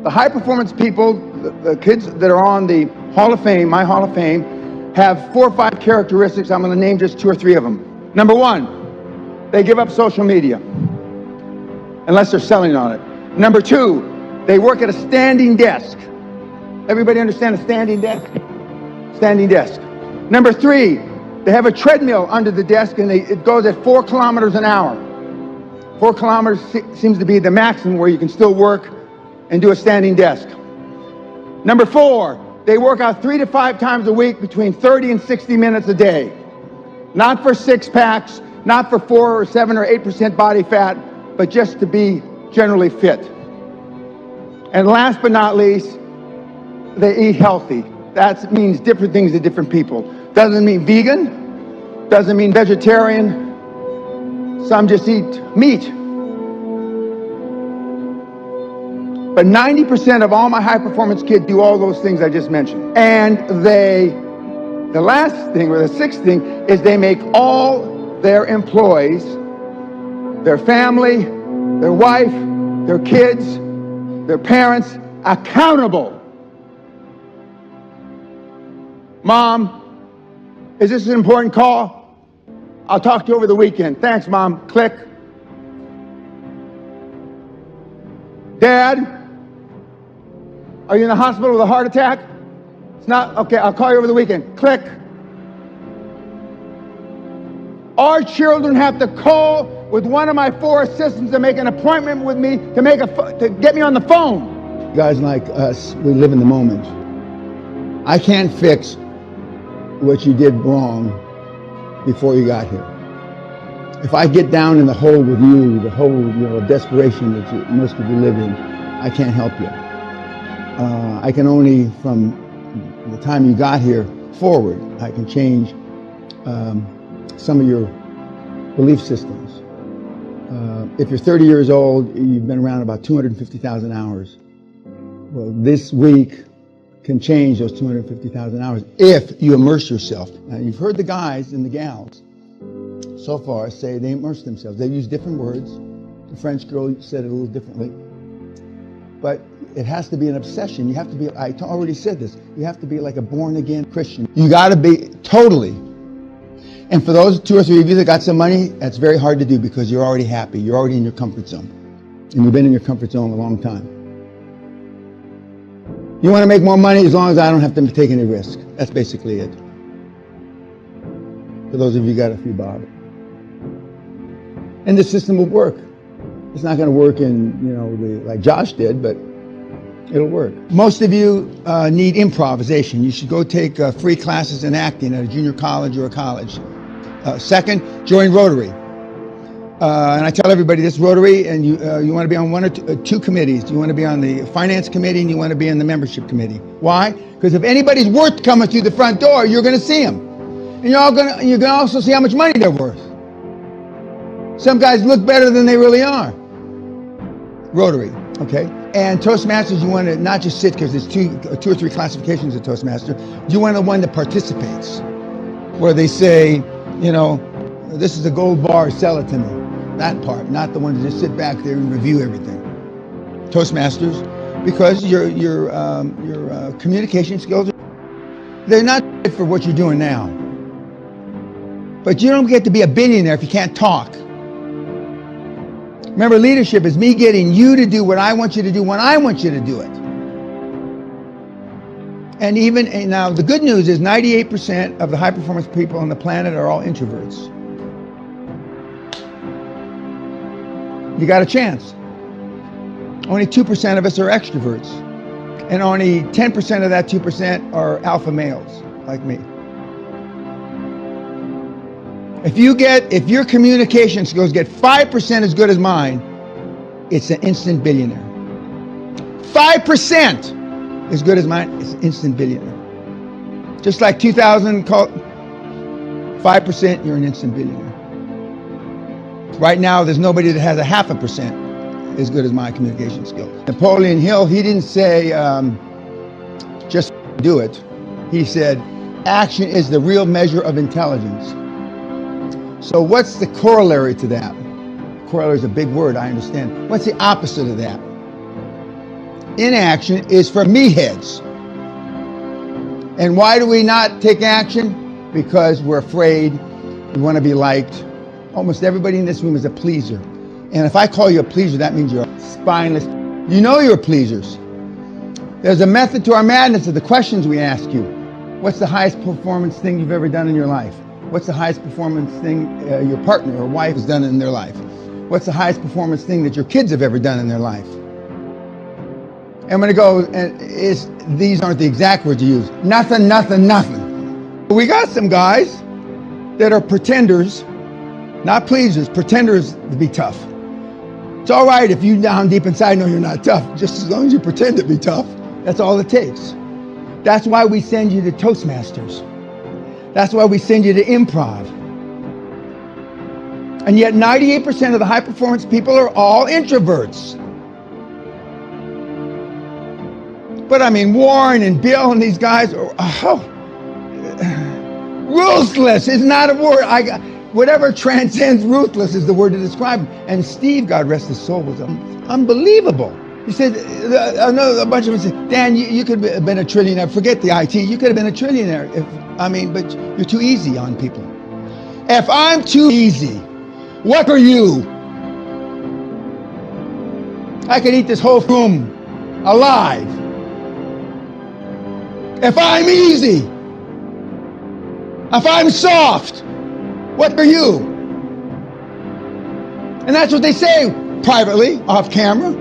The high performance people, the kids that are on the Hall of Fame, my Hall of Fame, have 4 or 5 characteristics. I'm going to name just 2 or 3 of them. Number 1, they give up social media, unless they're selling on it. Number 2, they work at a standing desk. Everybody understand a standing desk? Standing desk. Number 3, they have a treadmill under the desk, and it goes at 4 kilometers an hour. 4 kilometers seems to be the maximum where you can still work and do a standing desk. Number 4, they work out 3 to 5 times a week, between 30 and 60 minutes a day. Not for 6 packs, not for 4 or 7 or 8% body fat, but just to be generally fit. And last but not least, they eat healthy. That means different things to different people. Doesn't mean vegan, doesn't mean vegetarian. Some just eat meat. But 90% of all my high-performance kids do all those things I just mentioned. And the last thing, or the 6th thing, is they make all their employees, their family, their wife, their kids, their parents, accountable. Mom, is this an important call? I'll talk to you over the weekend. Thanks, Mom. Click. Dad, are you in the hospital with a heart attack? It's not? Okay, I'll call you over the weekend. Click. Our children have to call with one of my 4 assistants to make an appointment with me to get me on the phone. Guys like us, we live in the moment. I can't fix what you did wrong before you got here. If I get down in the hole with you, the hole, desperation that most of you live in, I can't help you. I can only, from the time you got here forward, I can change some of your belief systems. If you're 30 years old, you've been around about 250,000 hours. Well, this week can change those 250,000 hours if you immerse yourself. Now, you've heard the guys and the gals so far say they immerse themselves. They use different words. The French girl said it a little differently. But it has to be an obsession. You have to be, I already said this, you have to be like a born-again Christian. You got to be totally. And for those 2 or 3 of you that got some money, that's very hard to do because you're already happy. You're already in your comfort zone. And you've been in your comfort zone a long time. You want to make more money as long as I don't have to take any risk. That's basically it. For those of you who got a few bob. And the system will work. It's not going to work in, like Josh did, but it'll work. Most of you need improvisation. You should go take free classes in acting at a junior college or a college. Second, join Rotary. And I tell everybody this, Rotary, and you want to be on 1 or 2 committees. You want to be on the finance committee and you want to be on the membership committee. Why? Because if anybody's worth coming through the front door, you're going to see them. And you're going to also see how much money they're worth. Some guys look better than they really are. Rotary, okay? And Toastmasters, you want to not just sit, because there's 2 or 3 classifications of Toastmaster. You want the one that participates, where they say, this is a gold bar, sell it to me. That part, not the one to just sit back there and review everything. Toastmasters, because your communication skills, they're not for what you're doing now. But you don't get to be a billionaire if you can't talk. Remember, leadership is me getting you to do what I want you to do when I want you to do it. And now the good news is 98% of the high performance people on the planet are all introverts. You got a chance. Only 2% of us are extroverts. And only 10% of that 2% are alpha males, like me. If your communication skills get 5% as good as mine, it's an instant billionaire. 5% as good as mine, it's an instant billionaire. Just like 2,000, 5%, you're an instant billionaire. Right now, there's nobody that has a 0.5% as good as my communication skills. Napoleon Hill, he didn't say, just do it. He said, action is the real measure of intelligence. So what's the corollary to that? Corollary is a big word, I understand. What's the opposite of that? Inaction is for meatheads. And why do we not take action? Because we're afraid, we want to be liked. Almost everybody in this room is a pleaser. And if I call you a pleaser, that means you're spineless. You know you're pleasers. There's a method to our madness of the questions we ask you. What's the highest performance thing you've ever done in your life? What's the highest performance thing your partner or wife has done in their life? What's the highest performance thing that your kids have ever done in their life? And when it goes, these aren't the exact words you use. Nothing, nothing, nothing. We got some guys that are pretenders, not pleasers, pretenders to be tough. It's all right if you down deep inside know you're not tough, just as long as you pretend to be tough. That's all it takes. That's why we send you to Toastmasters. That's why we send you to improv. And yet 98% of the high performance people are all introverts. But I mean, Warren and Bill and these guys are, ruthless is not a word. Whatever transcends ruthless is the word to describe him. And Steve, God rest his soul, was unbelievable. He said, a bunch of them said, Dan, you could have been a trillionaire. Forget the IT. You could have been a trillionaire. But you're too easy on people. If I'm too easy, what are you? I could eat this whole room alive. If I'm easy, if I'm soft, what are you? And that's what they say privately, off camera.